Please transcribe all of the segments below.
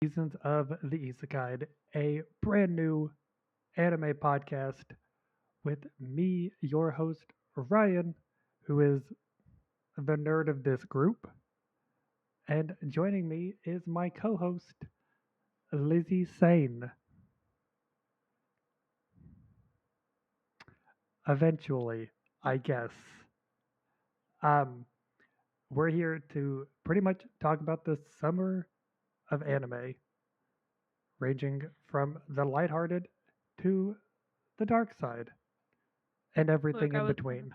Seasons of the Isakei'd, a brand new anime podcast with me, your host, Ryan, who is the nerd of this group. And joining me is my co host, Lizzy Sane. Eventually, I guess. Um, we're here to pretty much talk about the summer of anime, ranging from the lighthearted to the dark side and everything Look, I in was between.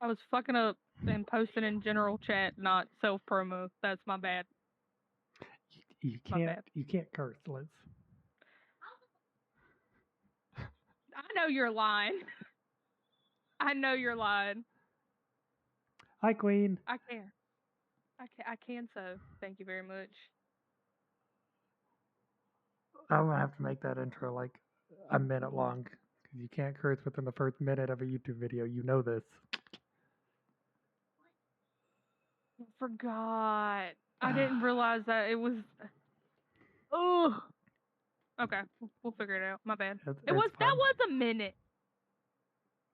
I was fucking up and posting in general chat, not self promo. That's my bad. You My can't bad. you can't curse, Liz. I know you're lying. I know you're lying. Hi, Queen. I can. I can. So thank you very much. I'm gonna have to make that intro like a minute long because you can't curse within the first minute of a YouTube video. You know this. Forgot. I didn't realize that it was. Oh. Okay, we'll figure it out. My bad. It It's was that fine. was a minute.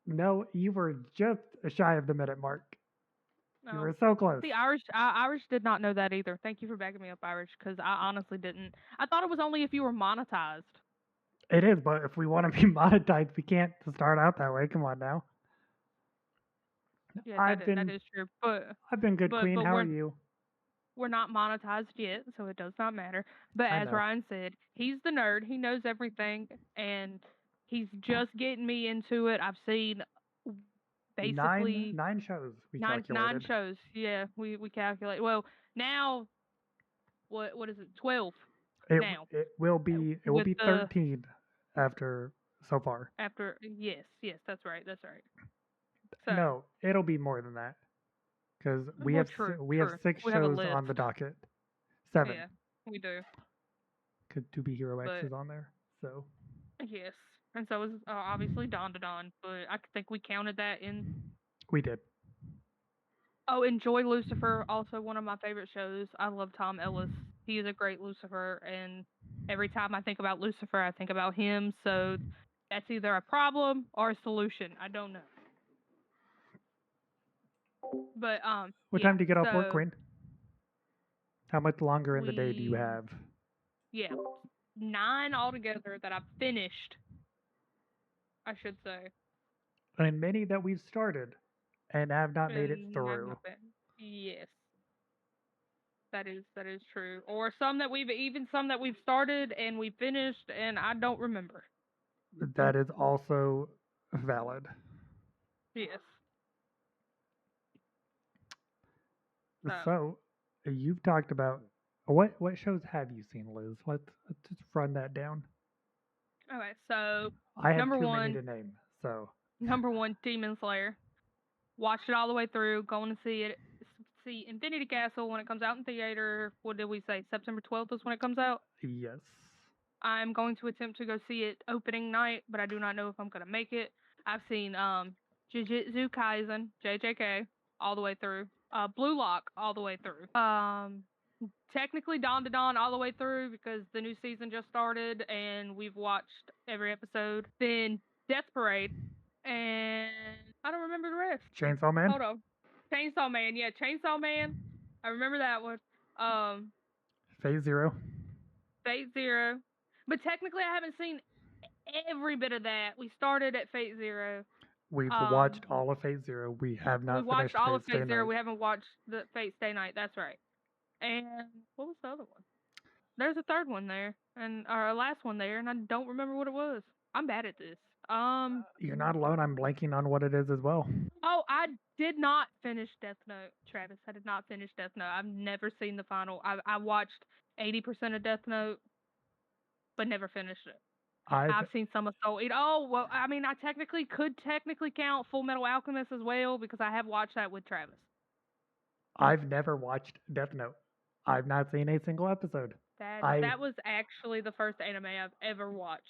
No, you were just shy of the minute mark. You No. were so close. See, Irish did not know that either. Thank you for backing me up, Irish, because I honestly didn't. I thought it was only if you were monetized. It is, but if we want to be monetized, we can't start out that way. Come on now. Yeah, I've that been is true. But I've been good, but Queen. but How are we're you? we're not monetized yet, so it does not matter. But I as know. Ryan said, he's the nerd. He knows everything, and he's just getting me into it. I've seen Nine basically nine shows we nine calculated. shows. Yeah, we calculate. Well, now what is it? 12 It now it will with be the 13 after so far. after. Yes, that's right. So No, it'll be more than that because well, true, we have true. six We have a shows on the list. docket. Seven, Yeah, we do. because 2B Hero X But is on there. So yes, and so is obviously Don to Don. But I think we counted that in. we did. Oh, Enjoy Lucifer, also one of my favorite shows. I love Tom Ellis. He is a great Lucifer, and every time I think about Lucifer, I think about him. So that's either a problem or a solution. I don't know. But What yeah. time do you get off work, So Queen? How much longer in the day do you we have? yeah 9 altogether that I've finished. I should say, And many that we've started and have not made it and I've through. not been. Yes, that is true. Or some that we've started and we finished, and I don't remember. That is also valid. Yes. So, So you've talked about what shows have you seen, Liz? Let's just run that down. okay, so I have number too many one, to name. So number one, Demon Slayer. Watched it all the way through. Going to see it. See Infinity Castle when it comes out in theater. What did we say? September 12th is when it comes out. yes. I'm going to attempt to go see it opening night, but I do not know if I'm gonna make it. I've seen Jujutsu Kaisen, JJK, all the way through. Blue Lock all the way through. Technically Dawn to Dawn all the way through because the new season just started and we've watched every episode. Then Death Parade, and I don't remember the rest. Chainsaw Man, Hold on. Chainsaw Man, yeah, Chainsaw Man. I remember that one. Um, Phase Zero. Fate Zero. But technically I haven't seen every bit of that. We started at Fate Zero. We've Um, watched all of Phase Zero. We have we not watched finished all Phase of Stay Fate Zero. Night. We haven't watched the Fate Stay Night. That's right. And what was the other one? There's a third one there, and or a last one there, and I don't remember what it was. I'm bad at this. You're not alone. I'm blanking on what it is as well. Oh, I did not finish Death Note, Travis. I did not finish Death Note. I've never seen the final. I watched 80% of Death Note, but never finished it. I've I've seen some of Soul Eater. Oh, well, I mean, I could technically count Full Metal Alchemist as well because I have watched that with Travis. I've never watched Death Note. I've not seen a single episode. That was actually the first anime I've ever watched.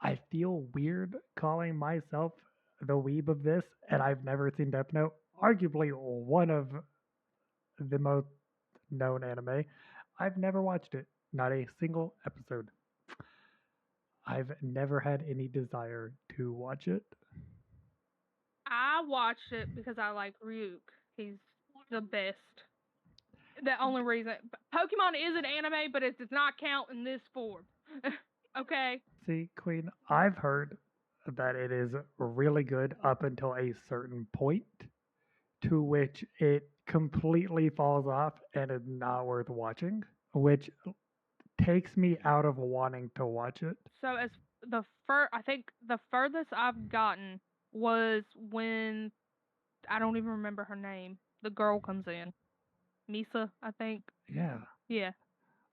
I feel weird calling myself the weeb of this, and I've never seen Death Note. Arguably one of the most known anime. I've never watched it. Not a single episode. I've never had any desire to watch it. I watched it because I like Ryuk. He's the best. The only reason Pokemon is an anime, but it does not count in this form. Okay. See, Queen, I've heard that it is really good up until a certain point, to which it completely falls off and is not worth watching, which takes me out of wanting to watch it. So as I think the furthest I've gotten was when I don't even remember her name. The girl comes in, Misa, I think. Yeah, Yeah,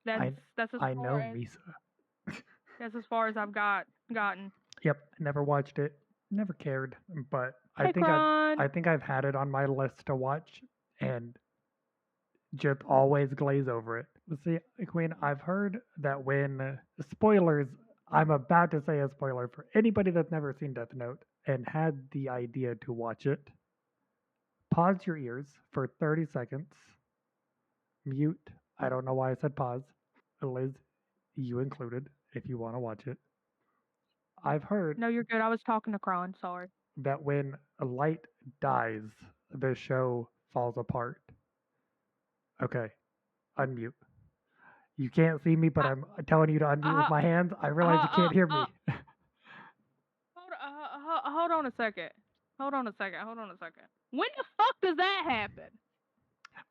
that's I that's as I far know as Misa. that's as far as I've gotten. Yep, never watched it, never cared, but Hey, Kron. I think I've had it on my list to watch and just always glaze over it. See, Queen, I've heard that when spoilers, I'm about to say a spoiler for anybody that's never seen Death Note and had the idea to watch it. Pause your ears for 30 seconds. Mute. I don't know why I said pause. Liz, you included, if you want to watch it. I've heard No, you're good. I was talking to Kron. Sorry. that when a light dies, the show falls apart. Okay, unmute. You can't see me, but I, I'm telling you to unmute with my hands. I realize you can't hear me. hold on a second. Hold on a second. Hold on a second. When the fuck does that happen?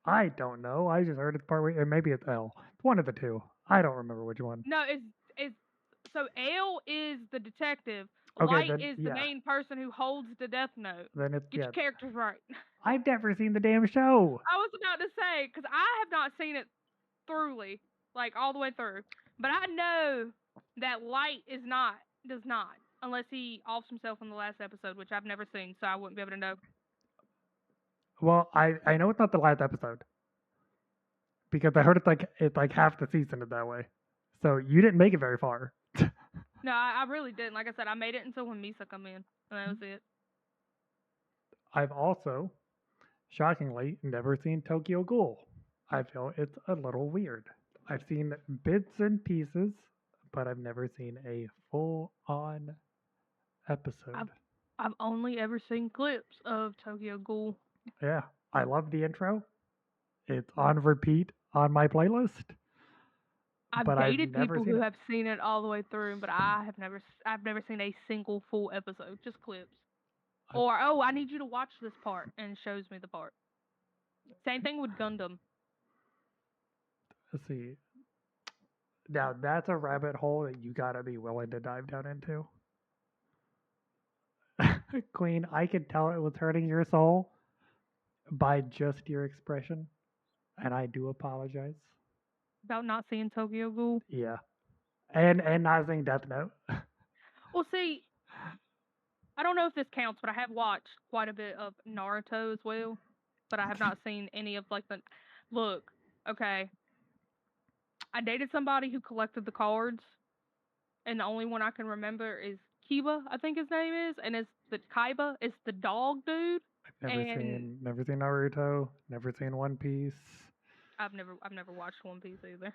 I don't know. I just heard it's part way, or maybe it's L. It's one of the two. I don't remember which one. No, it's so L is the detective. Okay, Light then is the yeah. main person who holds the Death Note. Then it's Get your characters right. I've never seen the damn show. I was about to say because I have not seen it thoroughly, like all the way through. But I know that Light does not, unless he offs himself in the last episode, which I've never seen, so I wouldn't be able to know. Well, I know it's not the last episode because I heard it's like half the season is that way. So you didn't make it very far. No, I really didn't. Like I said, I made it until when Misa come in, and that was it. I've also, shockingly, never seen Tokyo Ghoul. I feel it's a little weird. I've seen bits and pieces, but I've never seen a full-on episode. I've only ever seen clips of Tokyo Ghoul. Yeah, I love the intro. It's on repeat on my playlist. I've but dated I've never people seen who it. have seen it all the way through, but I've never seen a single full episode, just clips. Or I need you to watch this part, and it shows me the part. Same thing with Gundam. Let's see. Now that's a rabbit hole that you gotta be willing to dive down into. Queen, I could tell it was hurting your soul by just your expression, and I do apologize. About not seeing Tokyo Ghoul. Yeah, and not seeing Death Note. Well, see, I don't know if this counts, but I have watched quite a bit of Naruto as well. But I have not seen any of like the. Look, okay. I dated somebody who collected the cards, and the only one I can remember is Kiba, I think his name is, and it's the Kaiba. It's the dog dude. Never seen Naruto. Never seen One Piece. I've never watched One Piece either.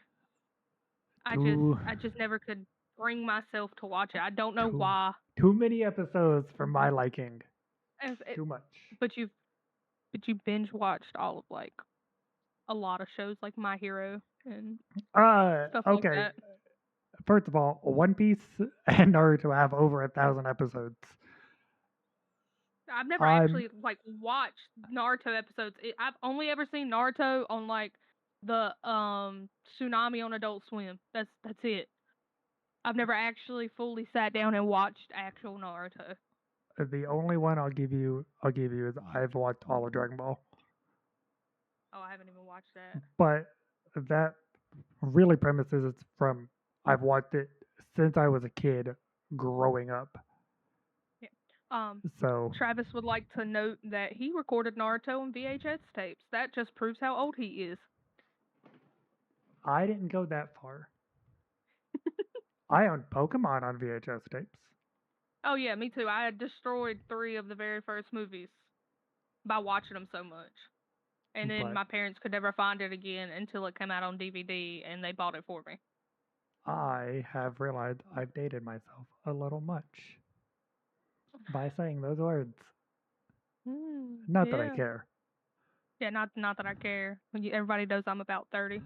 I just never could bring myself to watch it. I don't know why. Too many episodes for my liking. Too much. But you binge watched all of like a lot of shows like My Hero and stuff like that. First of all, One Piece and Naruto have over 1,000 episodes. I've never actually like watched Naruto episodes. I've only ever seen Naruto on like the Tsunami on Adult Swim. That's it. I've never actually fully sat down and watched actual Naruto. The only one I'll give you is I've watched all of Dragon Ball. Oh, I haven't even watched that. But that really premises it's from I've watched it since I was a kid growing up. Yeah. So Travis would like to note that he recorded Naruto on VHS tapes. That just proves how old he is. I didn't go that far. I owned Pokemon on VHS tapes. Oh yeah, me too. I had destroyed 3 of the very first movies by watching them so much. And then my parents could never find it again until it came out on DVD, and they bought it for me. I have realized I've dated myself a little much by saying those words. Not that I Yeah. care. Yeah, not that I care. Everybody knows I'm about 30.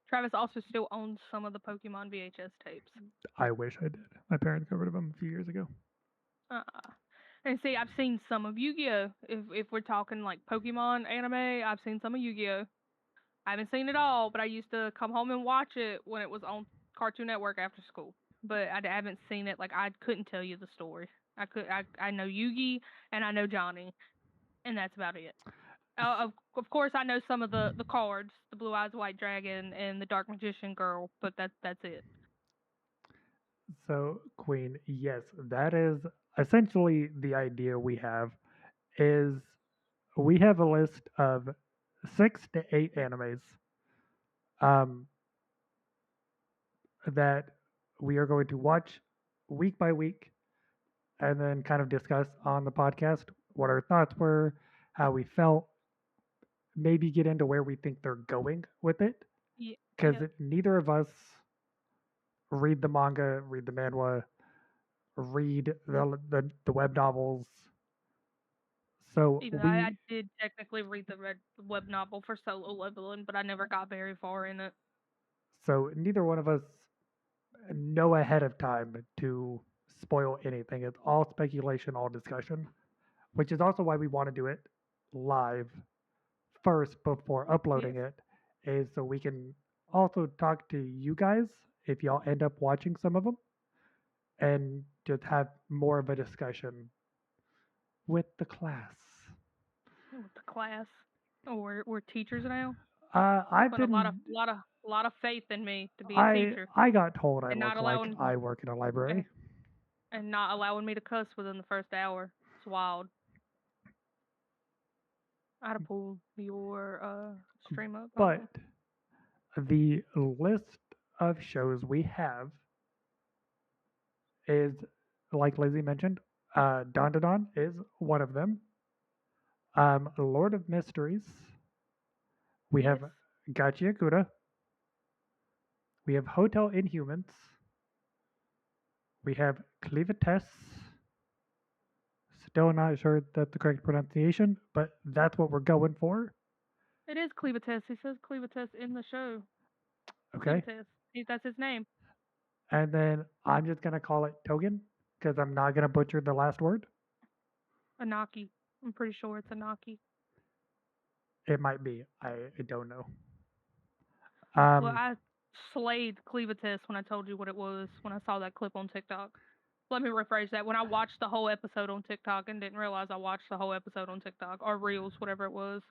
Travis also still owns some of the Pokemon VHS tapes. I wish I did. My parents got rid of them a few years ago. Uh, and see, I've seen some of Yu-Gi-Oh. If we're talking like Pokemon anime, I've seen some of Yu-Gi-Oh. I haven't seen it all, but I used to come home and watch it when it was on Cartoon Network after school. But I haven't seen it. Like I couldn't tell you the story. I know Yugi and I know Johnny, and that's about it. Of course, I know some of the cards, the Blue Eyes White Dragon and the Dark Magician Girl, but that's it. So, Queen, yes, that is essentially the idea we have is we have a list of 6 to 8 animes um, that we are going to watch week by week and then kind of discuss on the podcast what our thoughts were, how we felt, maybe get into where we think they're going with it. Yeah, Because yep. neither of us read the manga, read the manhwa, read the web novels. So Even I did technically read the red web novel for Solo Leveling, but I never got very far in it. neither one of us know ahead of time to spoil anything. It's all speculation, all discussion, which is also why we want to do it live first before Yes. uploading it, is so we can also talk to you guys if y'all end up watching some of them and just have more of a discussion with the class. With the class. Oh, we're teachers now. I've Put a lot of been lot of lot of faith in me to be a I teacher, I got told I and not look like allowing I work in a and, library. and not allowing me to cuss within the first hour. It's wild. I had to pull your stream up. Hold But on. the list of shows we have is, like Lizzie mentioned, Don Don is one of them. Lord of Mysteries. We Yes. have Gachiakuda. We have Hotel Inhumans. We have Clivates. Still not sure that's the correct pronunciation, but that's what we're going for. It is Cleavitas. He says Cleavitas in the show. Okay. Cleavitas. That's his name. And then I'm just going to call it Togen because I'm not going to butcher the last word. Anaki. I'm pretty sure it's Anaki. It might be. I don't know. Well, Um, I slayed Cleavitas when I told you what it was when I saw that clip on TikTok. Let me rephrase that. When I watched the whole episode on TikTok and didn't realize I watched the whole episode on TikTok or Reels, whatever it was.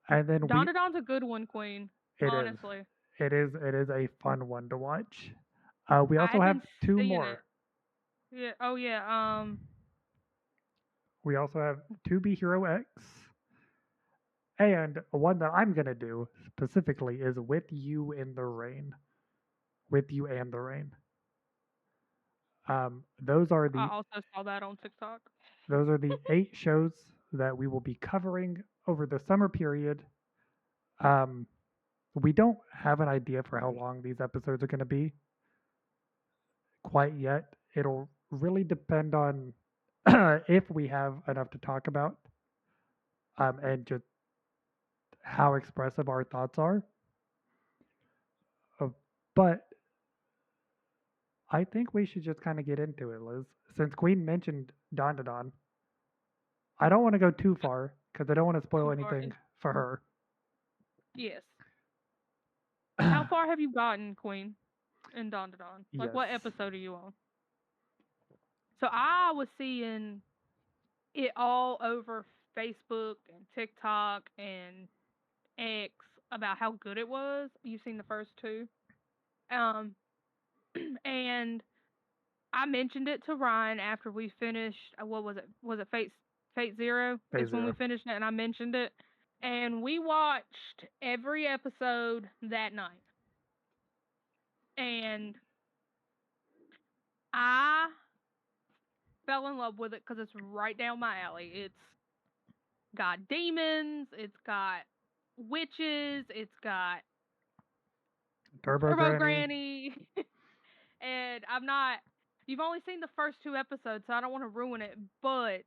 and then Don Don's a good one, Queen. it is. Honestly. It is a fun one to watch. We also I've have been 2 seeing more. it. Yeah. Oh yeah. We also have 2B Hero X. And one that I'm going to do specifically is With You in the Rain. With You and the Rain. Those are I the also saw that on TikTok. 8 shows that we will be covering over the summer period. Um, we don't have an idea for how long these episodes are going to be quite yet. It'll really depend on if we have enough to talk about and just how expressive our thoughts are. Uh, but I think we should just kind of get into it, Liz. Since Queen mentioned Don to Don, I don't want to go too far because I don't want to spoil Too far. anything for her. Yes. How far have you gotten, Queen, in Don to Don? Like, Yes. what episode are you on? So I was seeing it all over Facebook and TikTok and X about how good it was. You've seen the first 2. Um, and I mentioned it to Ryan after we finished. What was it? Was it Fate Zero? Phase Is when we zero. finished it, and I mentioned it. And we watched every episode that night. And I fell in love with it because it's right down my alley. It's got demons, it's got witches, it's got Turbo Turbo Granny. Granny. And I'm not. You've only seen the first 2 episodes, so I don't want to ruin it. But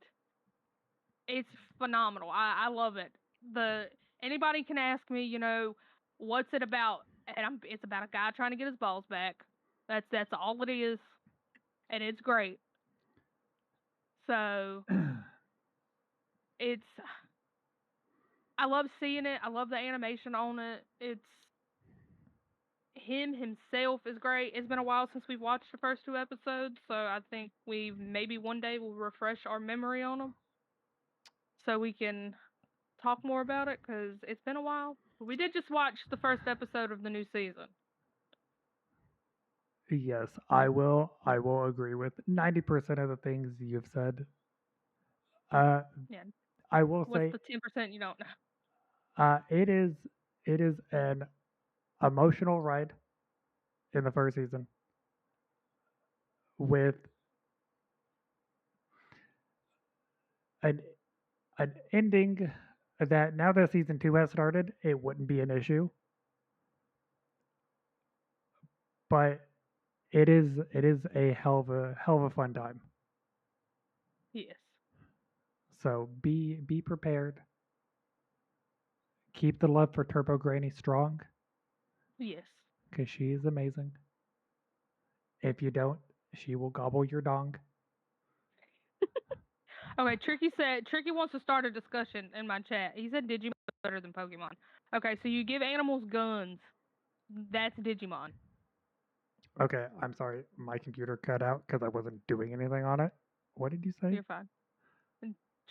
it's phenomenal. I love it. Anybody can ask me, what's it about? And it's about a guy trying to get his balls back. That's all it is, and it's great. So it's I love seeing it. I love the animation on it. It's him himself is great. It's been a while since we've watched the first 2 episodes, so I think we maybe one day will refresh our memory on them, so we can talk more about it because it's been a while. We did just watch the first episode of the new season. Yes, I will. I will agree with 90% of the things you've said. Uh, Yeah. I will What's say, the 10% you don't know? it is an emotional ride in the first season with an an ending that now that season 2 has started, it wouldn't be an issue. But it is a hell of a fun time. Yes. So be prepared. Keep the love for Turbo Granny strong Yes. because she is amazing. If you don't, she will gobble your dong. Okay, Tricky wants to start a discussion in my chat. He said Digimon is better than Pokemon. Okay, so you give animals guns. That's Digimon. Okay, I'm sorry. My computer cut out because I wasn't doing anything on it. What did you say? You're fine.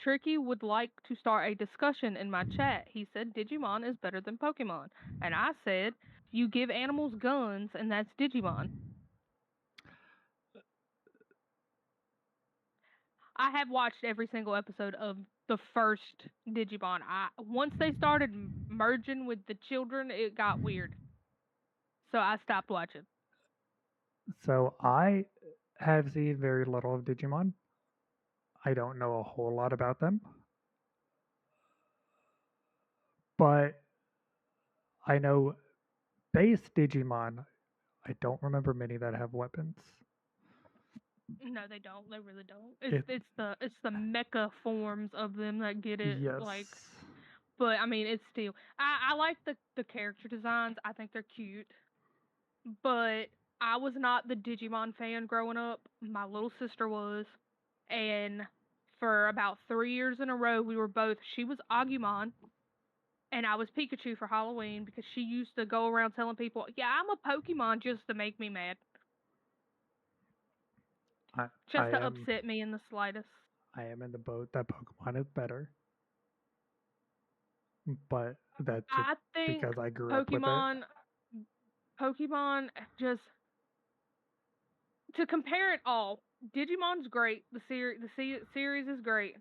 Tricky would like to start a discussion in my chat. He said Digimon is better than Pokemon. And I said, you give animals guns, and that's Digimon. I have watched every single episode of the first Digimon. Once they started merging with the children, it got weird. So I stopped watching. So I have seen very little of Digimon. I don't know a whole lot about them, but I know base Digimon. I don't remember many that have weapons. No, they don't. They really don't. It, It's the mecha forms of them that get it. yes. But I mean, it's still. I like the character designs. I think they're cute. But I was not the Digimon fan growing up. My little sister was, and for about 3 years in a row, we were both. She was Agumon, and I was Pikachu for Halloween because she used to go around telling people, "Yeah, I'm a Pokemon," just to make me mad, I just I to am upset me in the slightest. I am in the boat that Pokemon is better, but that's just I think because I grew up with it. Pokemon, Pokemon, just to compare it all. Digimon's great. The series is great.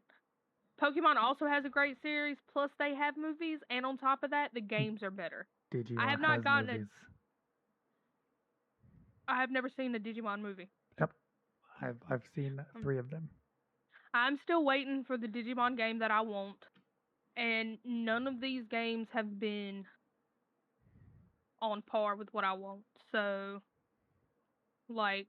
Pokemon also has a great series. Plus, they have movies, and on top of that, the games are better. I Digimon have not has gotten it. movies. I have never seen the Digimon movie. Yep, I've seen Um, 3 of them. I'm still waiting for the Digimon game that I want, and none of these games have been on par with what I want. So, like,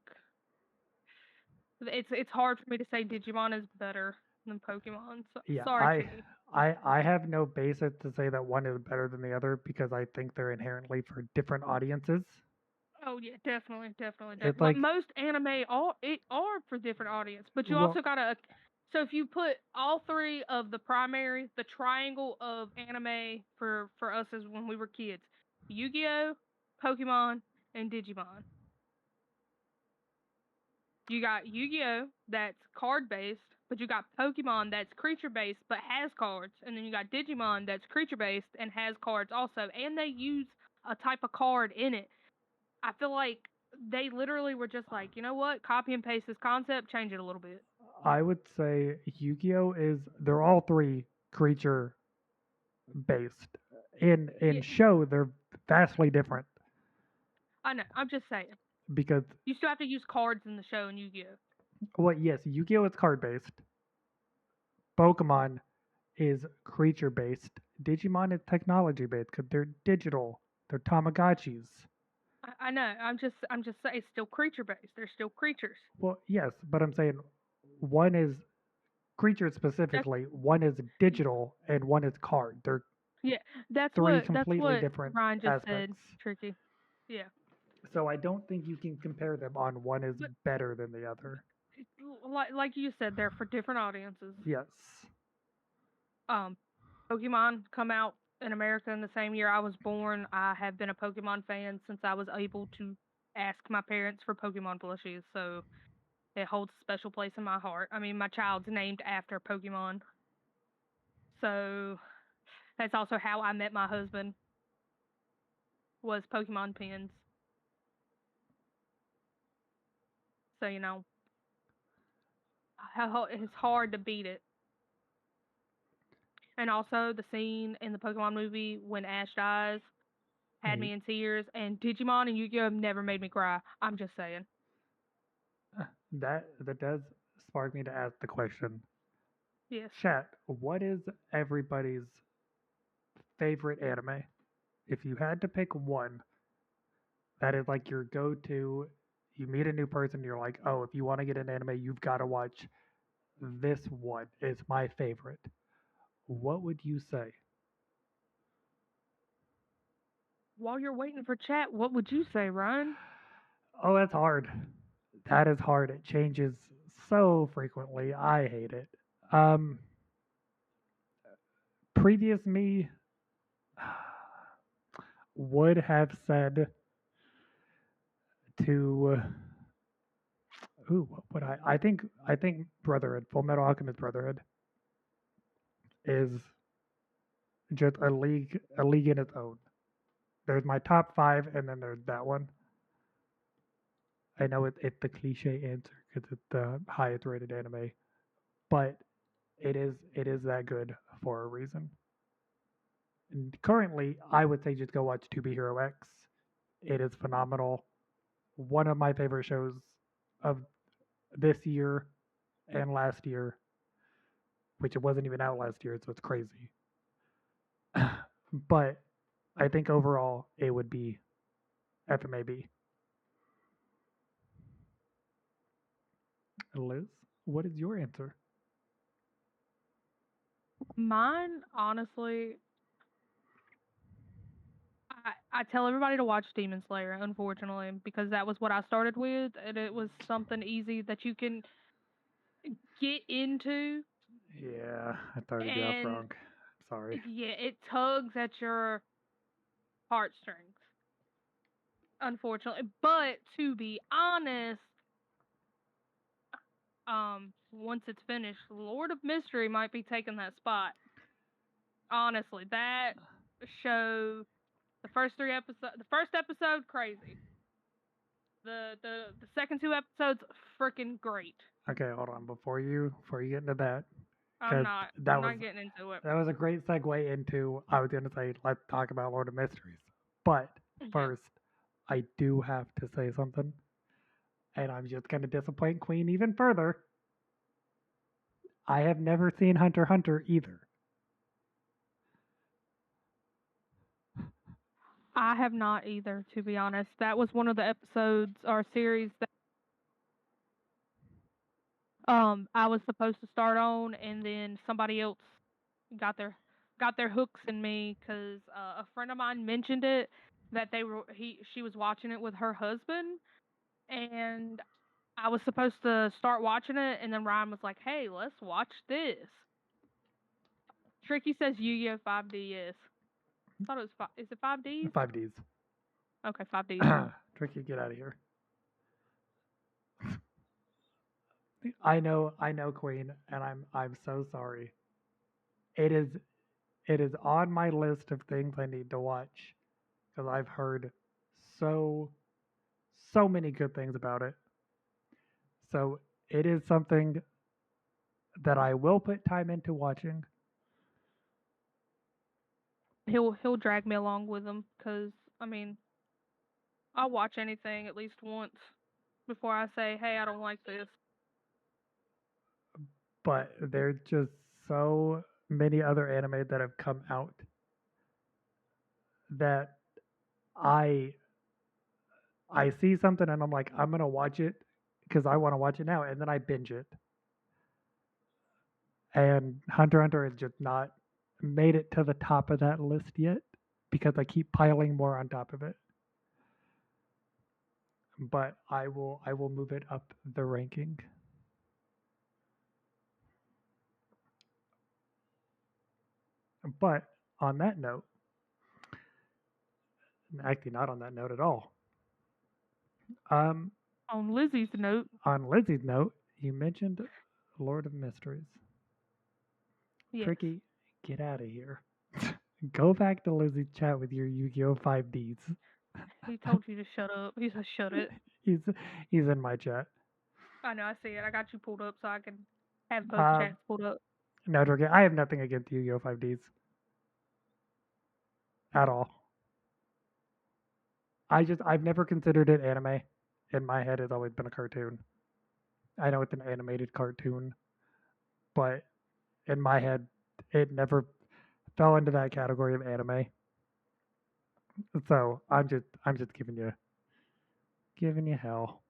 it's hard for me to say Digimon is better than Pokemon. So, Yeah, sorry, Chicky. I have no basis to say that one is better than the other because I think they're inherently for different audiences. Oh yeah, definitely, definitely, It's definitely. But like, most anime are for different audience. But you well, also gotta. So if you put all three of the primary, the triangle of anime for us as when we were kids, Yu-Gi-Oh, Pokemon, and Digimon. You got Yu-Gi-Oh that's card based, but you got Pokemon that's creature based but has cards, and then you got Digimon that's creature based and has cards also, and they use a type of card in it. I feel like they literally were just like, you know what, copy and paste this concept, change it a little bit. I would say Yu-Gi-Oh is they're all three creature based. In Yeah, show they're vastly different I know. I'm just saying. because You still have to use cards in the show in Yu-Gi-Oh. well, yes, Yu-Gi-Oh is card based. Pokemon is creature based. Digimon is technology based because they're digital. They're Tamagotchis. I know. I'm just saying, it's still creature based. They're still creatures. Well, yes, but I'm saying one is creatures That's specifically, one is digital, and one is card. They're yeah. three That's completely what different Ryan just said. aspects. Tricky. Yeah. So I don't think you can compare them on one is But better than the other. like you said, they're for different audiences. Yes. Um, Pokemon come out in America in the same year I was born. I have been a Pokemon fan since I was able to ask my parents for Pokemon plushies, so it holds a special place in my heart. I mean, my child's named after Pokemon, so that's also how I met my husband, was Pokemon pins. So it's hard to beat it. And also the scene in the Pokemon movie when Ash dies had Hey, me in tears, and Digimon and Yu-Gi-Oh have never made me cry. I'm just saying. that does spark me to ask the question. Yes. Chat, what is everybody's favorite anime? If you had to pick one, that is like your go-to. You meet a new person, you're like, oh, if you want to get an anime, you've got to watch this one. It's my favorite. What would you say? While you're waiting for chat, what would you say, Ryan? Oh, that's hard. That is hard. It changes so frequently. I hate it. Um, Previous me would have said to ooh, what would I think Brotherhood, Full Metal Alchemist Brotherhood is just a league in its own. There's my top five, and then there's that one. I know it's the cliche answer because it's the highest rated anime, but it is that good for a reason. And currently, I would say just go watch To Be Hero X. It is phenomenal. One of my favorite shows of this year and last year, which it wasn't even out last year, so it's crazy. But I think overall it would be FMAB. Liz, what is your answer? Mine, honestly, I tell everybody to watch Demon Slayer, unfortunately, because that was what I started with, and it was something easy that you can get into, Yeah, I started you off and wrong. Sorry. yeah, it tugs at your heartstrings, unfortunately. But to be honest, once it's finished, Lord of Mystery might be taking that spot. Honestly, that show, the first episode, crazy. The second two episodes, freaking great. Okay, hold on before you get into that, I'm because not that I'm was not getting into it. that was a great segue into I was gonna say let's talk about Lord of Mysteries, but Yeah. first I do have to say something, and I'm just gonna disappoint Queen even further. I have never seen Hunter x Hunter either. I have not either, to be honest. That was one of the episodes or series that I was supposed to start on, and then somebody else got their got their hooks in me because a friend of mine mentioned it, that she was watching it with her husband, and I was supposed to start watching it, and then Ryan was like, "Hey, let's watch this." Tricky says Yu-Gi-Oh 5DS. I thought it was Is it 5Ds? 5Ds. Okay, 5Ds. Tricky, get out of here. I know, Queen, and I'm so sorry. It is it is on my list of things I need to watch because I've heard so so many good things about it. So it is something that I will put time into watching. He'll drag me along with him because I mean I'll watch anything at least once before I say, "Hey, I don't like this." But there's just so many other anime that have come out that I I see something and I'm like, I'm gonna watch it because I want to watch it now, and then I binge it. And Hunter x Hunter has just not made it to the top of that list yet because I keep piling more on top of it. But I will move it up the ranking. But on that note, actually not on that note at all. Um, On Lizzie's note, on Lizzie's note, you mentioned Lord of Mysteries. yes, Tricky, get out of here. Go back to Lizzie's chat with your Yu-Gi-Oh 5Ds. he told you to shut up. He said, shut it. he's he's in my chat. I know, I see it. I got you pulled up so I can have both Um, chats pulled up. no, Tricky, I have nothing against Yu-Gi-Oh 5Ds at all. I've never considered it anime. In my head, it's always been a cartoon. I know it's an animated cartoon, but in my head, it never fell into that category of anime. So I'm just giving you hell.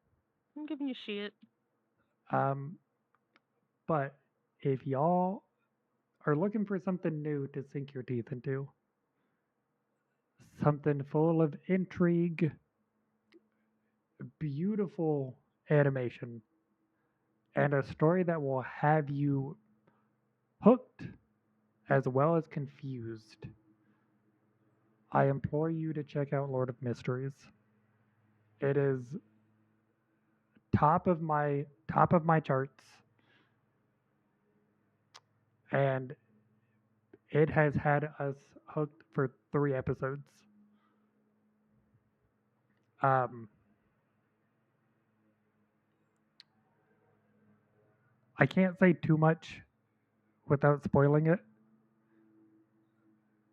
I'm giving you shit. Um, but if y'all are looking for something new to sink your teeth into, something full of intrigue, beautiful animation, and a story that will have you hooked as well as confused, I implore you to check out Lord of Mysteries. It is top of my charts, and it has had us hooked for 3 episodes. Um, I can't say too much without spoiling it,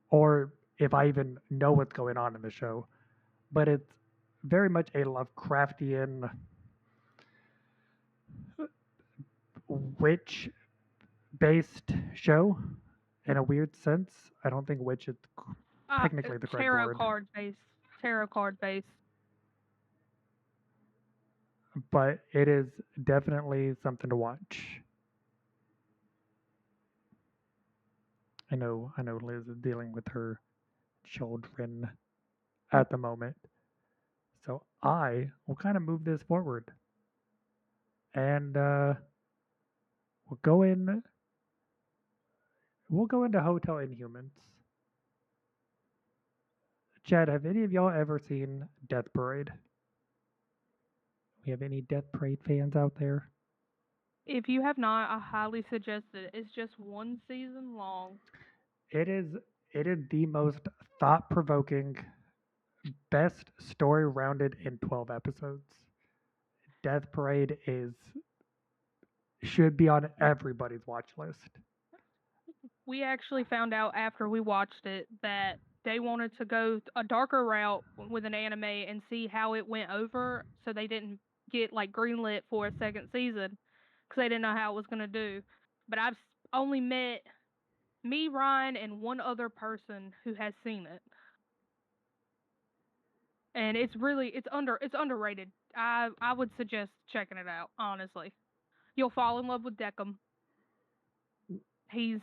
or if I even know what's going on in the show. But it's very much a Lovecraftian witch based show in a weird sense. I don't think witch is technically the correct Tarot word, card based. Tarot card based. but it is definitely something to watch. I know Liz is dealing with her children at the moment. So I will kind of move this forward, and we'll go in. We'll go into Hotel Inhumans. Chad, have any of y'all ever seen Death Parade? We have any Death Parade fans out there? If you have not, I highly suggest it. It's just 1 season long. It is. It is the most thought-provoking, best story rounded in 12 episodes. Death Parade should be on everybody's watch list. We actually found out after we watched it that they wanted to go a darker route with an anime and see how it went over, so they didn't get like greenlit for a second season because they didn't know how it was gonna do. But I've only met me, Ryan, and one other person who has seen it, and it's underrated. I would suggest checking it out. Honestly, you'll fall in love with Deckham. He's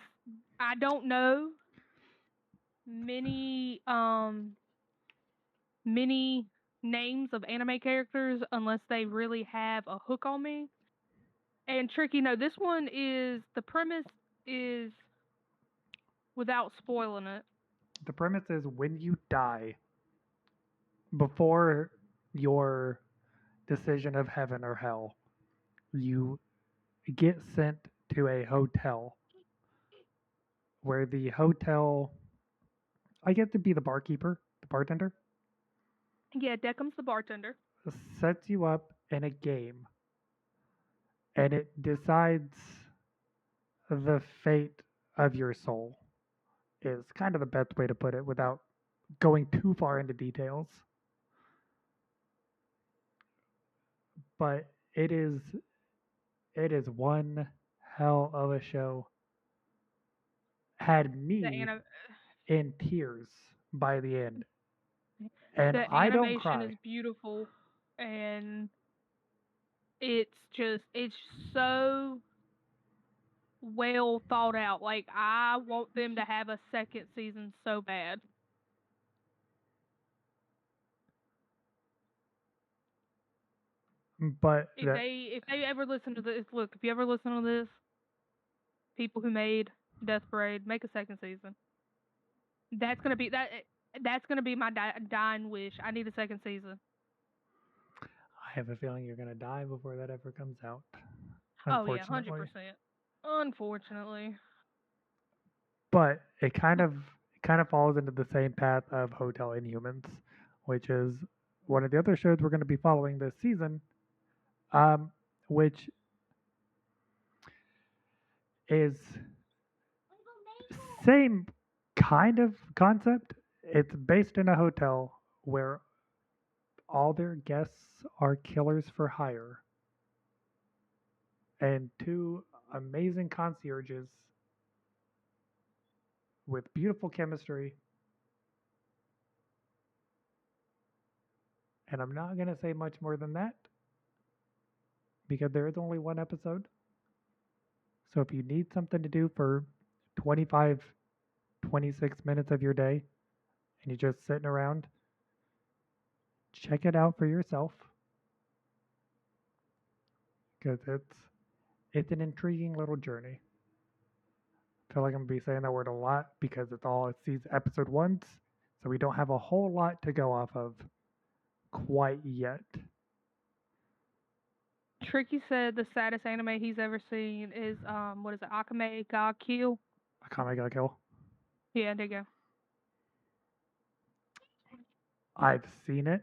I don't know many many names of anime characters unless they really have a hook on me. And Tricky, no, this one is the premise is without spoiling it. The premise is when you die, before your decision of heaven or hell, you get sent to a hotel where the hotel, I get to be the barkeeper, the bartender, Yeah, Deckham's the bartender. sets you up in a game and it decides the fate of your soul, is kind of the best way to put it without going too far into details. But it is one hell of a show. Had The me anim- in tears by the end. And the I don't animation cry. is beautiful. and it's so well thought out. Like, I want them to have a second season so bad. But If they ever listen to this, look, if you ever listen to this, people who made Death Parade, make a second season. That's gonna be that. That's gonna be my dying wish. I need a second season. I have a feeling you're gonna die before that ever comes out. Oh yeah, Unfortunately. 100%. Unfortunately. But it kind of falls into the same path of Hotel Inhumans, which is one of the other shows we're going to be following this season, which is same kind of concept. It's based in a hotel where all their guests are killers for hire, and two amazing concierges with beautiful chemistry. And I'm not going to say much more than that because there is only one episode. So if you need something to do for 25, 26 minutes of your day and you're just sitting around, check it out for yourself because it's an intriguing little journey. I feel like I'm gonna be saying that word a lot because it's these episode ones, so we don't have a whole lot to go off of quite yet. Tricky said the saddest anime he's ever seen is what is it, Akame ga Kill? Akame ga Kill. Yeah, there you go. I've seen it.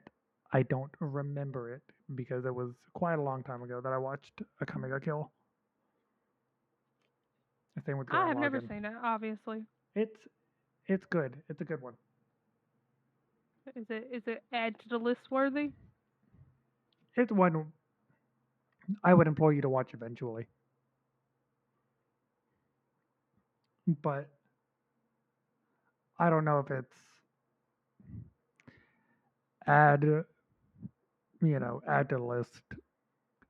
I don't remember it because it was quite a long time ago that I watched Akame ga Kill. Same with I have Gurren never Lagann. seen it, obviously. It's good. It's a good one. Is it add to the list worthy? It's one I would implore you to watch eventually. But I don't know if it's add add to the list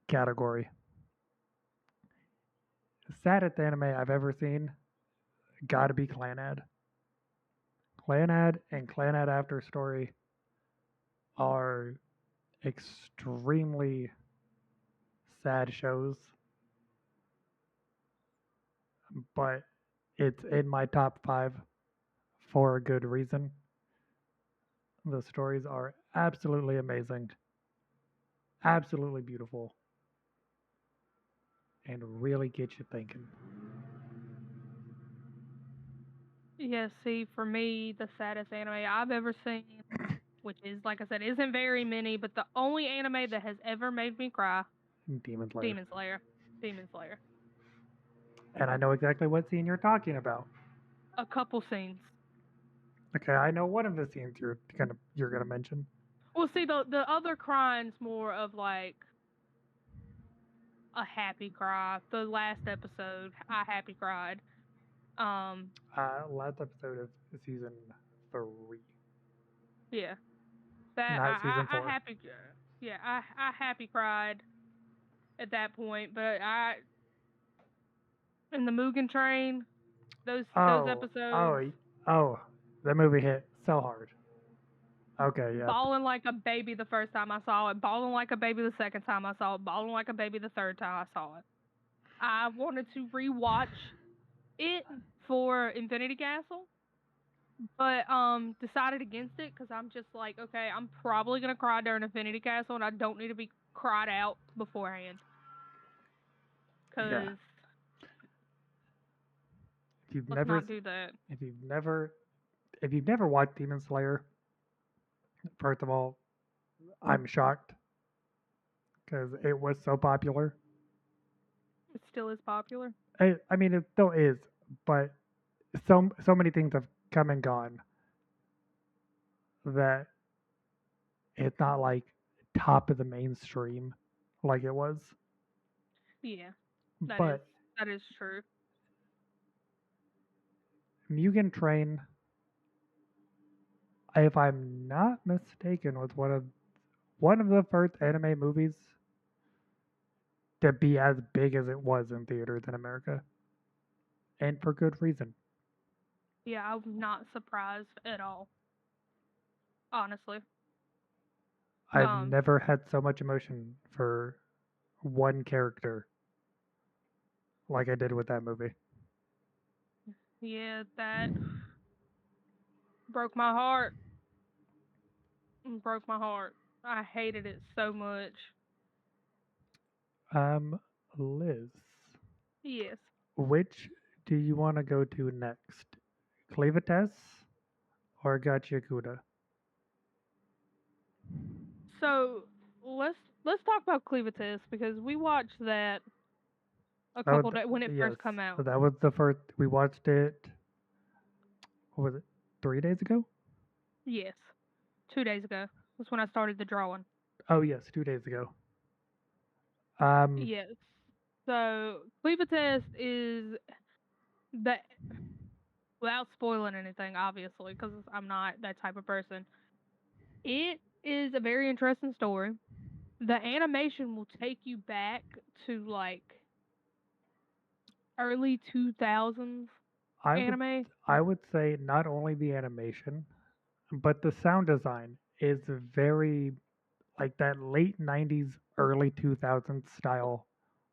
category. Saddest anime I've ever seen gotta be Clanad. Clanad and Clanad After Story are extremely sad shows, but it's in my top 5 for a good reason. The stories are absolutely amazing, absolutely beautiful, and really get you thinking. Yeah, see, for me, the saddest anime I've ever seen, which is, like I said, isn't very many, but the only anime that has ever made me cry, Demon Slayer. Demon Slayer. Demon Slayer. And I know exactly what scene you're talking about. A couple scenes. Okay, I know one of the scenes you're gonna mention. Well, see, the other crying's more of like a happy cry. The last episode, I happy cried. Last episode of season 3, Yeah, that not season 4. I happy, yeah, I happy cried at that point. But in the Mugen Train, those episodes, That movie hit so hard. Okay, yeah. bawling like a baby the first time I saw it, bawling like a baby the second time I saw it, bawling like a baby the third time I saw it. I wanted to rewatch it for Infinity Castle, but decided against it because I'm just like, okay, I'm probably gonna cry during Infinity Castle, and I don't need to be cried out beforehand. Because let's not do that. If you've never watched Demon Slayer, first of all, I'm shocked because it was so popular. It still is popular. I mean, it still is, but so many things have come and gone that it's not like top of the mainstream like it was. Yeah, But that is true. Mugen Train, if I'm not mistaken, was one of the first anime movies to be as big as it was in theaters in America, and for good reason. Yeah, I'm not surprised at all. Honestly. I've Um, never had so much emotion for one character like I did with that movie. yeah, that broke my heart. Broke my heart. I hated it so much. Liz, Yes. which do you want to go to next? Clevites or Gachiakuda? So let's talk about Clevitas because we watched that a Oh, couple days when it yes, first come out. that was the first. We watched it. What was it? 3 days ago? Yes. 2 days ago. That's when I started the drawing. Oh yes, 2 days ago. Um, Yes. So Clevitas is the without spoiling anything, obviously, because I'm not that type of person. It is a very interesting story. The animation will take you back to like early 2000s I would anime. I would say not only the animation, but the sound design is very like that late '90s, early 2000s style,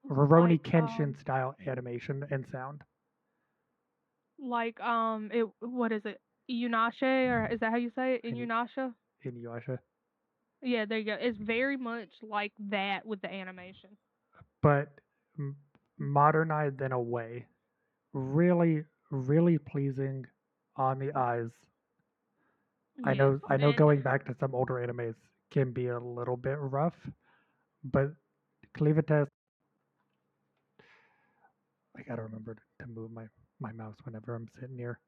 Rurouni Like Kenshin style animation and sound. it what is it? Inuyasha, or is that how you say it? In Inuyasha? Inuyasha, Yeah, there you go. It's very much like that with the animation. but m- modernized in a way. Really, really pleasing on the eyes. Yes, I know and going back to some older animes can be a little bit rough, but Clevitas, I gotta remember to move my mouse whenever I'm sitting here.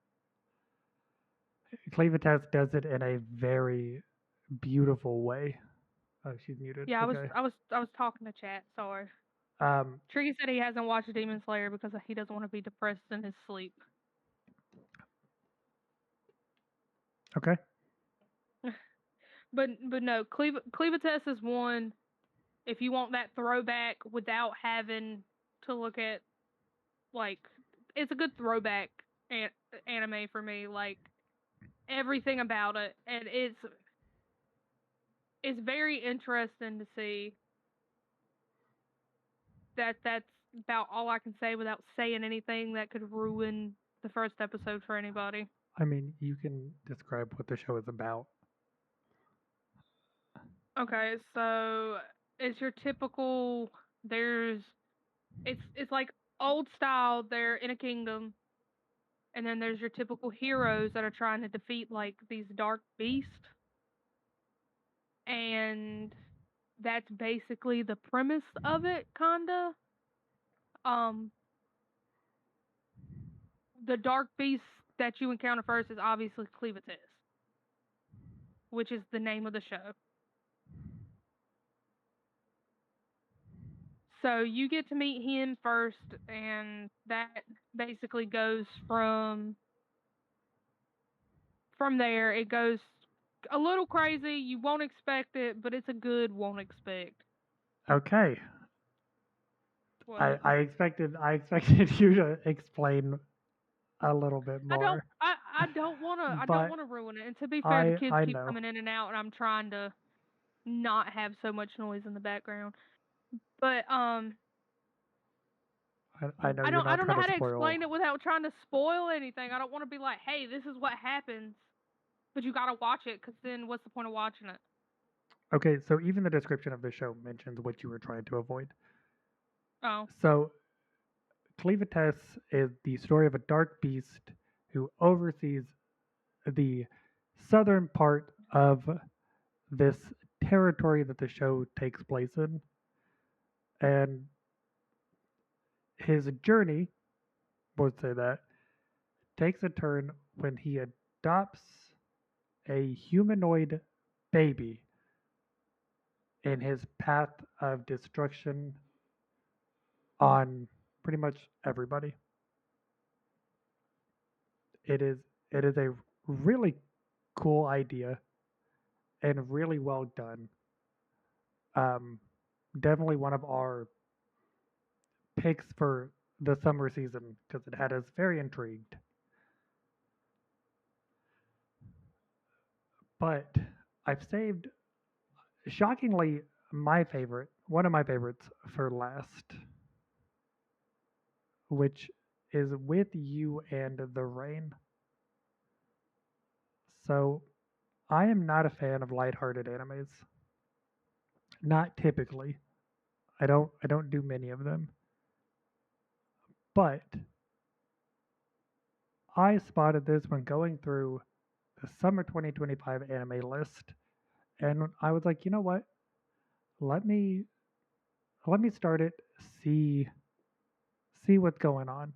Clevitas does it in a very beautiful way. Oh, she's muted. yeah, Okay. I was talking to chat. Sorry. Um, Tricky said he hasn't watched Demon Slayer because he doesn't want to be depressed in his sleep. okay. But no, Clevitas is one. If you want that throwback without having to look at like, it's a good throwback an- anime for me. Like everything about it, and it's very interesting to see that. That's about all I can say without saying anything that could ruin the first episode for anybody. I mean, you can describe what the show is about. Okay, so it's your typical. There's it's like old style. They're in a kingdom, and then there's your typical heroes that are trying to defeat like these dark beasts, and that's basically the premise of it, kinda. Um, the dark beast that you encounter first is obviously Clevitas, which is the name of the show. So you get to meet him first, and that basically goes from there. It goes a little crazy. You won't expect it, but it's a good won't expect. Okay. What? I expected you to explain a little bit I don't more, I don't but wanna ruin it. And to be fair, the kids I keep know. coming in and out, and I'm trying to not have so much noise in the background. But I know you're I not don't trying know to how to spoil. explain it without trying to spoil anything. I don't want to be like, hey, this is what happens, but you gotta watch it, because then what's the point of watching it? Okay, so even the description of the show mentions what you were trying to avoid. Oh, So Clevites is the story of a dark beast who oversees the southern part of this territory that the show takes place in. And his journey, would say that, takes a turn when he adopts a humanoid baby in his path of destruction on pretty much everybody. It is it is a really cool idea and really well done. Definitely one of our picks for the summer season because it had us very intrigued. But I've saved, shockingly, one of my favorites for last, which is With You and the Rain. So I am not a fan of lighthearted animes. Not typically. I don't do many of them. But I spotted this when going through the summer 2025 anime list, and I was like, you know what? Let me let me start it, see see what's going on.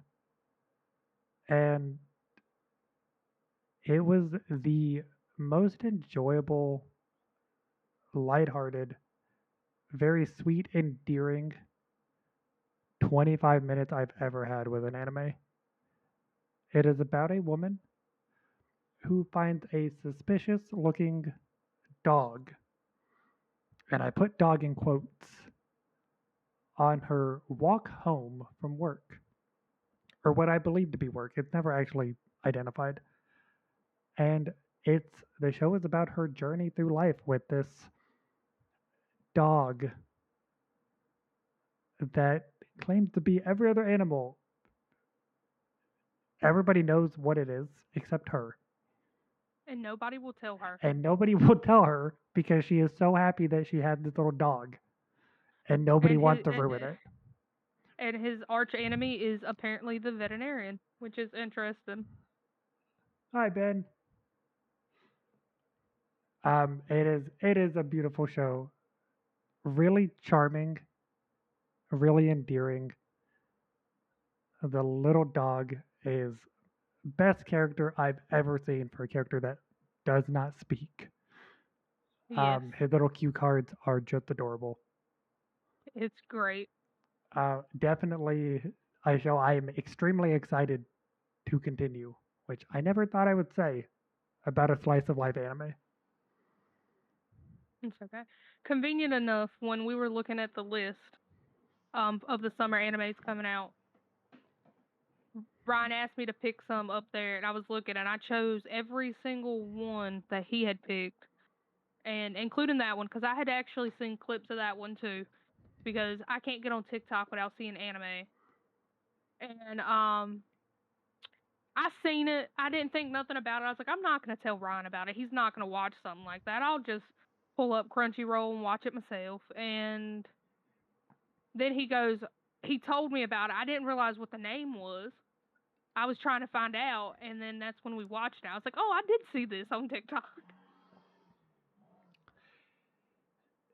And it was the most enjoyable, lighthearted, very sweet, endearing 25 minutes I've ever had with an anime. It is about a woman who finds a suspicious looking dog, and I put dog in quotes, on her walk home from work, or what I believe to be work. It's never actually identified. And the show is about her journey through life with this dog that claims to be every other animal. Everybody knows what it is except her. And nobody will tell her. And nobody will tell her because she is so happy that she had this little dog. And nobody And wants to ruin it. And his arch enemy is apparently the veterinarian, which is interesting. Hi, Ben. It is a beautiful show. Really charming, really endearing. The little dog is best character I've ever seen for a character that does not speak. Yes, His little cue cards are just adorable. it's great. Definitely a show I am extremely excited to continue, which I never thought I would say about a slice of life anime. It's okay. Convenient enough, when we were looking at the list of the summer animes coming out, Ryan asked me to pick some up there, and I was looking, and I chose every single one that he had picked, and including that one, because I had actually seen clips of that one too, because I can't get on TikTok without seeing anime. And I seen it. I didn't think nothing about it. I was like, I'm not gonna tell Ryan about it. He's not gonna watch something like that. I'll just pull up Crunchyroll and watch it myself. And then he told me about it. I didn't realize what the name was. I was trying to find out, and then that's when we watched it. I was like, oh, I did see this on TikTok.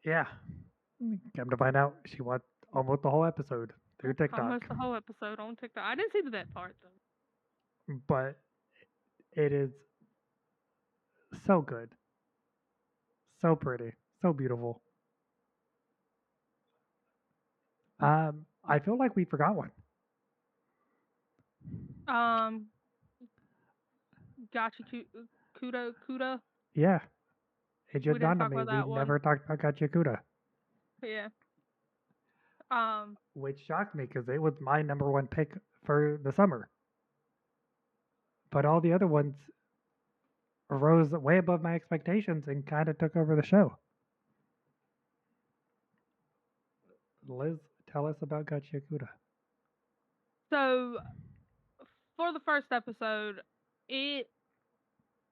Yeah, come to find out, she watched almost the whole episode through Almost TikTok. the whole episode on TikTok. I didn't see the vet part though. But it is so good, so pretty, so beautiful. I feel like we forgot one. Um, Gotcha, Kuda. Yeah, it We just didn't dawned on talk me. about We that one. never talked about Gachakuda, Yeah. which shocked me because it was my number one pick for the summer. But all the other ones rose way above my expectations and kind of took over the show. Liz, tell us about Gachakuda. So for the first episode, it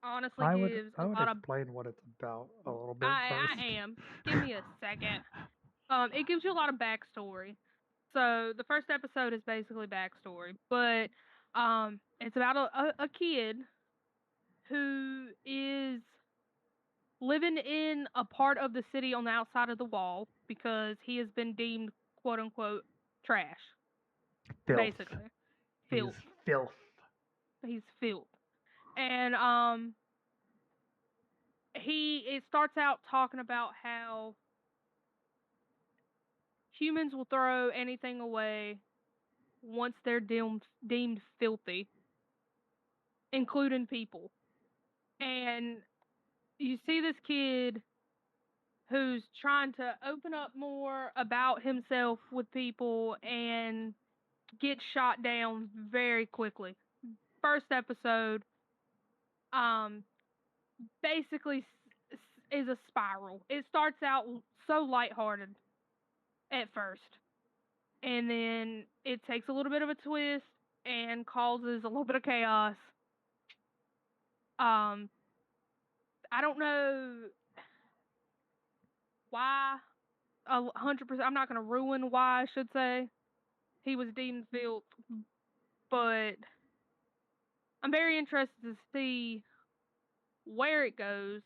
honestly gives I a would lot of. explain what it's about a little bit I first. am. Give me a second. It gives you a lot of backstory. So the first episode is basically backstory, but it's about a kid who is living in a part of the city on the outside of the wall because he has been deemed quote unquote trash. Filth. Basically. He's Filth. filth. He's filth. And it starts out talking about how humans will throw anything away once they're deemed filthy, including people. And you see this kid who's trying to open up more about himself with people and gets shot down very quickly. First episode, um, basically is a spiral. It starts out so lighthearted at first, and then it takes a little bit of a twist and causes a little bit of chaos. I don't know why 100%. I'm not going to ruin why I should say he was deemed filth, but I'm very interested to see where it goes.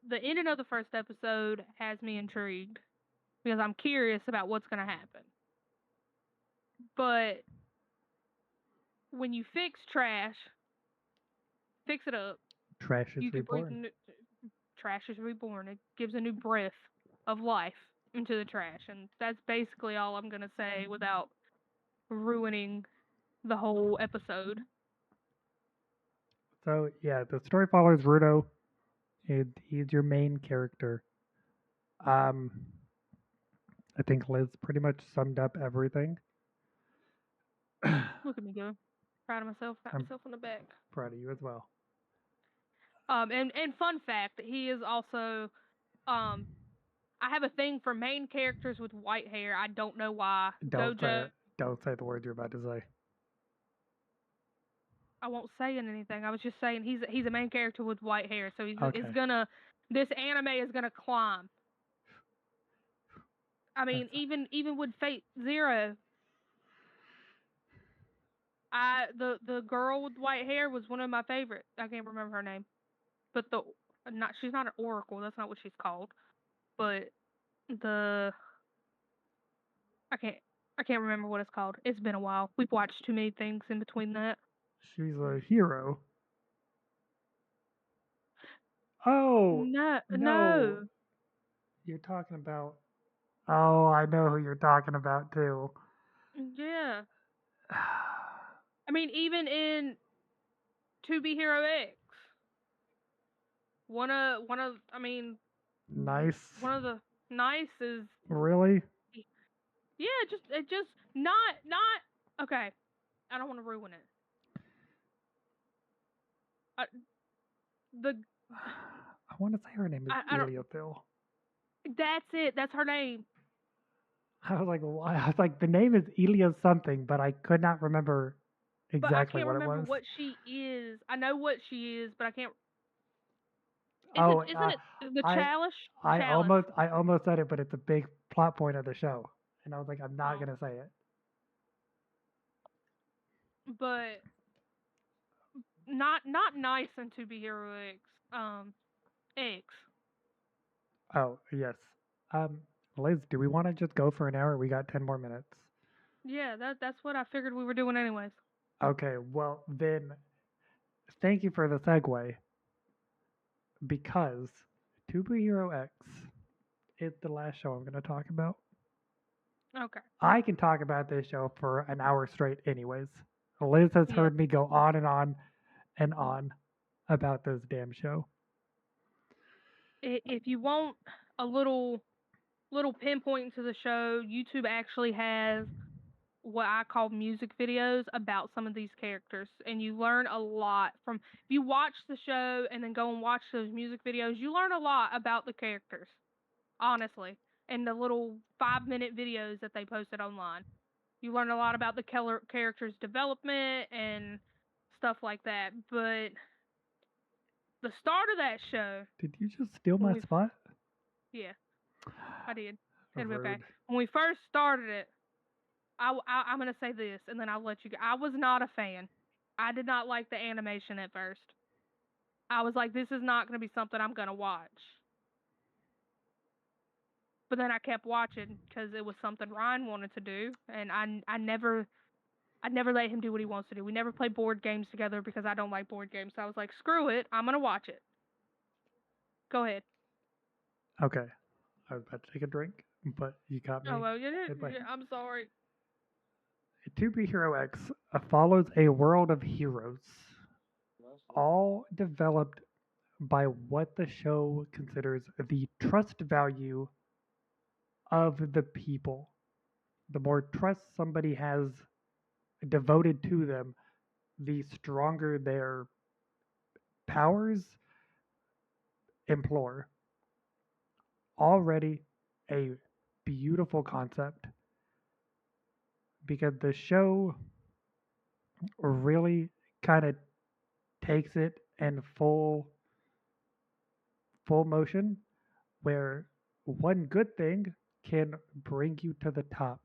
The ending of the first episode has me intrigued because I'm curious about what's going to happen. But when you fix trash, fix it up, Trash is you can breathe. reborn. Trash is reborn. It gives a new breath of life into the trash, and that's basically all I'm gonna say without ruining the whole episode. So yeah, the story follows Rudo. He's your main character. Um, I think Liz pretty much summed up everything. Look at me go. Proud of myself. Pat I'm myself on the back. proud of you as well. And fun fact, he is also I have a thing for main characters with white hair. I don't know why. Don't say Gojo. it. Don't say the word you're about to say. I won't say anything. I was just saying he's a main character with white hair, so he's Okay. this anime is gonna climb. I mean, even with Fate Zero, the girl with white hair was one of my favorites. I can't remember her name, but she's not an oracle. That's not what she's called. But I can't remember what it's called. It's been a while. We've watched too many things in between that. She's a hero. Oh No. You're talking about. Oh, I know who you're talking about too. Yeah. I mean, even in To Be Hero X, one of I mean, Nice. one of the nice is Really? yeah, just not okay. I don't want to ruin it. I want to say her name is Iliothil. That's it. That's her name. I was like, why? I was like, the name is Elia something, but I could not remember exactly what it was. But I can't remember what she is. I know what she is, but I can't. Isn't it the Chalice? I almost said it, but it's a big plot point of the show, and I was like, I'm not gonna say it. But not nice in To Be Hero X. X. Oh yes. Liz, do we want to just go for an hour? We got 10 more minutes. Yeah, that's what I figured we were doing anyways. Okay, well then, thank you for the segue. Because To Be Hero X is the last show I'm going to talk about. Okay. I can talk about this show for an hour straight, anyways. Liz has heard me go on and on and on about this damn show. If you want a little pinpoint to the show, YouTube actually has what I call music videos about some of these characters, and you learn a lot from. If you watch the show and then go and watch those music videos, you learn a lot about the characters, honestly, and the little 5-minute videos that they posted online. You learn a lot about the characters' development and stuff like that. But the start of that show. Did you just steal my spot? Yeah, I did. It'll be okay. When we first started it, I'm going to say this, and then I'll let you go. I was not a fan. I did not like the animation at first. I was like, this is not going to be something I'm going to watch. But then I kept watching because it was something Ryan wanted to do, and I never let him do what he wants to do. We never played board games together because I don't like board games. So I was like, screw it, I'm going to watch it. Go ahead. Okay. I was about to take a drink, but you got me. Oh, well, I'm sorry. To Be Hero X follows a world of heroes, all developed by what the show considers the trust value of the people. The more trust somebody has devoted to them, the stronger their powers implore. Already a beautiful concept because the show really kind of takes it in full motion where one good thing can bring you to the top,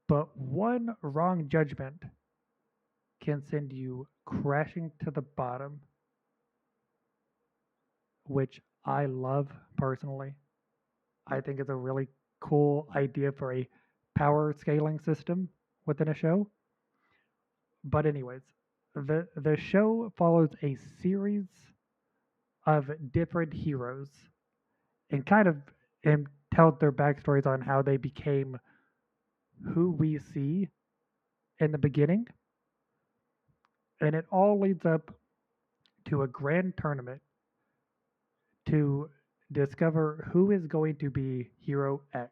but one wrong judgment can send you crashing to the bottom, which I love personally. I think it's a really cool idea for a power scaling system within a show. But anyways, the show follows a series of different heroes and kind of and tells their backstories on how they became who we see in the beginning. And it all leads up to a grand tournament to discover who is going to be Hero X,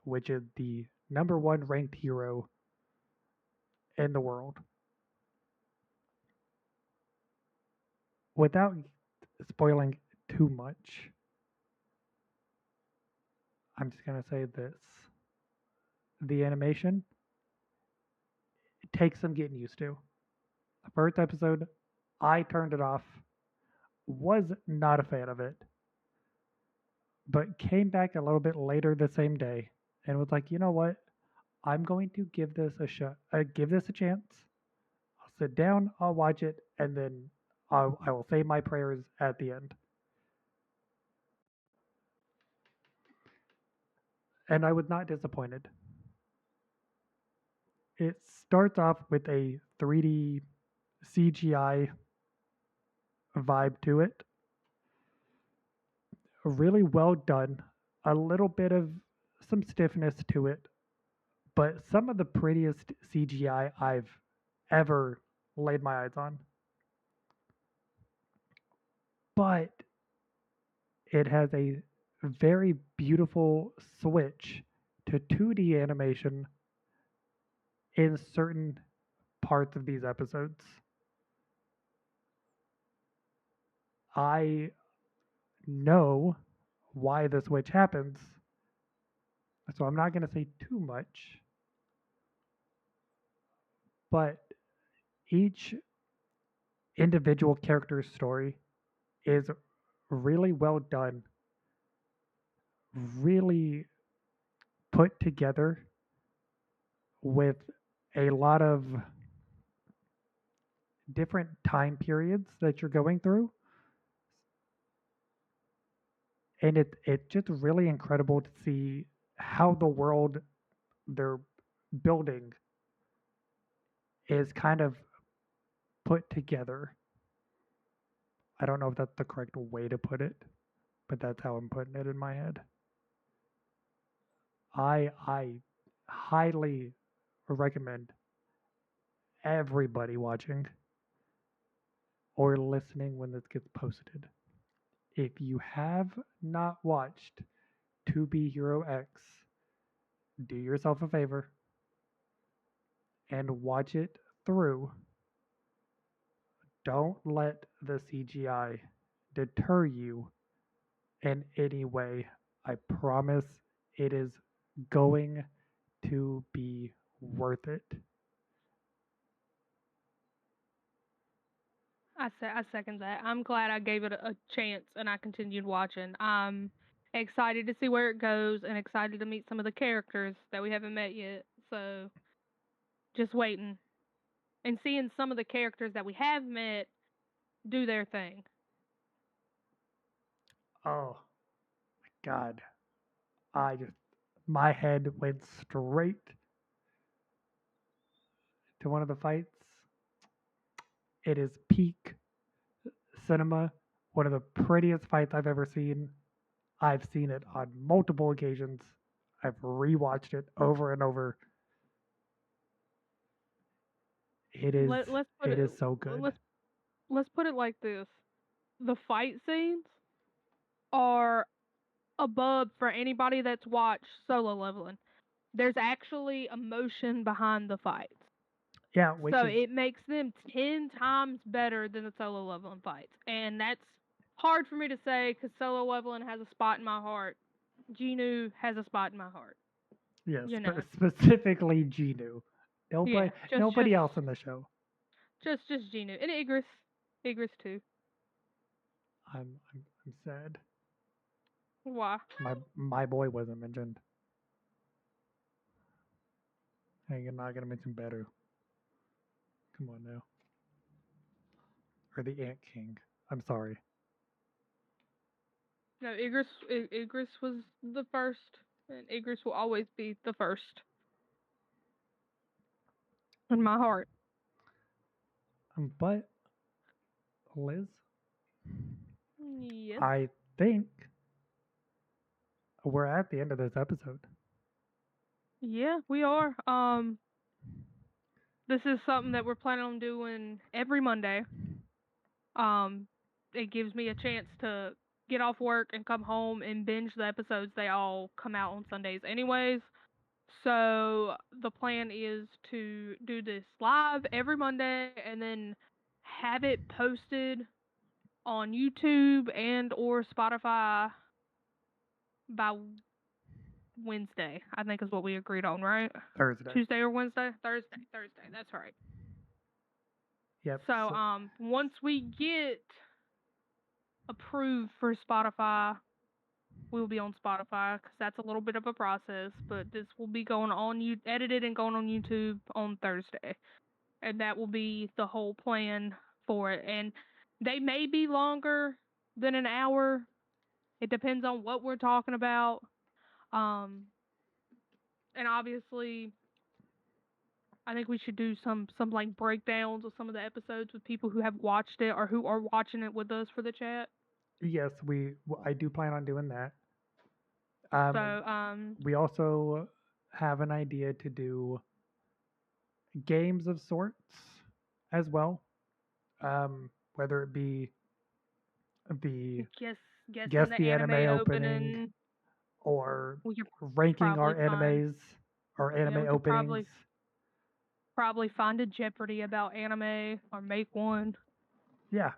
which is the number one ranked hero in the world. Without spoiling too much, I'm just going to say this. The animation, it takes some getting used to. The first episode, I turned it off, was not a fan of it, but came back a little bit later the same day and was like, you know what? I'm going to give this a shot. Give this a chance. I'll sit down, I'll watch it, and then I will say my prayers at the end. And I was not disappointed. It starts off with a 3D CGI vibe to it. Really well done. A little bit of some stiffness to it, but some of the prettiest CGI I've ever laid my eyes on. But it has a very beautiful switch to 2D animation in certain parts of these episodes. I know why the switch happens, so I'm not going to say too much, but each individual character's story is really well done, really put together with a lot of different time periods that you're going through. And it's just really incredible to see how the world they're building is kind of put together. I don't know if that's the correct way to put it, but that's how I'm putting it in my head. I highly recommend everybody watching or listening when this gets posted. If you have not watched To Be Hero X, do yourself a favor and watch it through. Don't let the CGI deter you in any way. I promise it is going to be worth it. I second that. I'm glad I gave it a chance and I continued watching. I'm excited to see where it goes and excited to meet some of the characters that we haven't met yet. So just waiting and seeing some of the characters that we have met do their thing. Oh my God. I just, my head went straight to one of the fights. It is peak cinema, one of the prettiest fights I've ever seen. I've seen it on multiple occasions. I've rewatched it over and over. It is Let's put it is so good. let's put it like this: the fight scenes. are above for anybody that's watched Solo Leveling. There's actually emotion behind the fights. Yeah, which So is it makes them 10 times better than the Solo Leveling fights. And that's hard for me to say because Solo Leveling has a spot in my heart. Genu has a spot in my heart. yeah, You know. specifically Genu. Yeah, Nobody else in the show. Just Genu. And Igris too. I'm sad. Why? My boy wasn't mentioned. Hey, you're not gonna mention Beru. Come on now. Or the Ant King. I'm sorry. No, Igris was the first, and Igris will always be the first in my heart. But Liz, Yes. I think we're at the end of this episode. Yeah, we are. This is something that we're planning on doing every Monday. It gives me a chance to get off work and come home and binge the episodes. They all come out on Sundays anyways. So the plan is to do this live every Monday and then have it posted on YouTube and or Spotify by Wednesday. I think is what we agreed on, right? Thursday. Tuesday or Wednesday? Thursday. That's right. Yep. So once we get approved for Spotify, we'll be on Spotify because that's a little bit of a process. But this will be going on edited and going on YouTube on Thursday, and that will be the whole plan for it. And they may be longer than an hour. It depends on what we're talking about. And obviously, I think we should do some like breakdowns of some of the episodes with people who have watched it or who are watching it with us for the chat. Yes, I do plan on doing that. So We also have an idea to do games of sorts as well. Whether it be the guess the anime opening opening. or We could ranking our probably find animes, our anime we could openings. probably find a Jeopardy about anime or make one. Yeah.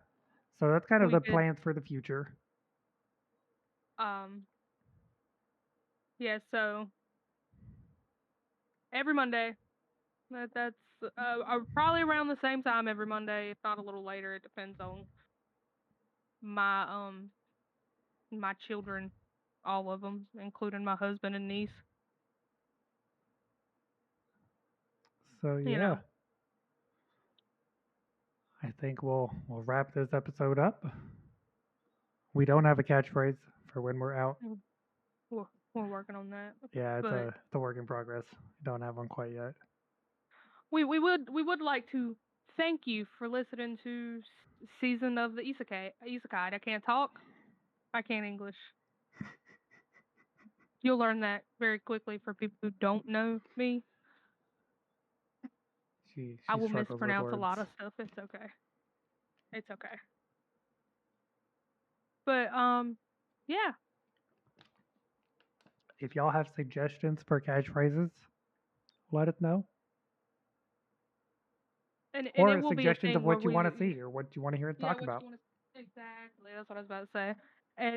So that's kind of We the could plans for the future. Yeah, so every Monday. That's probably around the same time every Monday, if not a little later. It depends on my my children, all of them, including my husband and niece. So You yeah, know. I think we'll wrap this episode up. We don't have a catchphrase for when we're out. We're working on that. Yeah, but it's a work in progress. Don't have one quite yet. we would like to thank you for listening to season of the Isakei'd. I can't talk. I can't English. You'll learn that very quickly for people who don't know me. She I will struggles with mispronounce a words. lot of stuff. It's okay. It's okay. But yeah. If y'all have suggestions for catchphrases, let us know. And Or it will be a suggestions of thing where what you want to see or what you want to hear us talk about. Exactly. That's what I was about to say.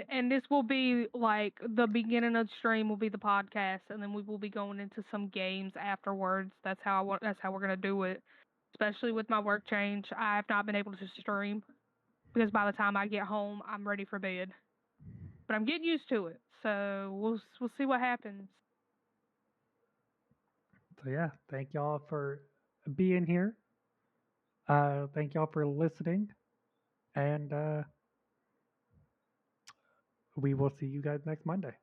And this will be like the beginning of the stream will be the podcast, and then we will be going into some games afterwards. That's how we're gonna do it. Especially with my work change, I have not been able to stream because by the time I get home, I'm ready for bed. But I'm getting used to it, so we'll see what happens. So yeah, thank y'all for being here. Thank y'all for listening, and we will see you guys next Monday.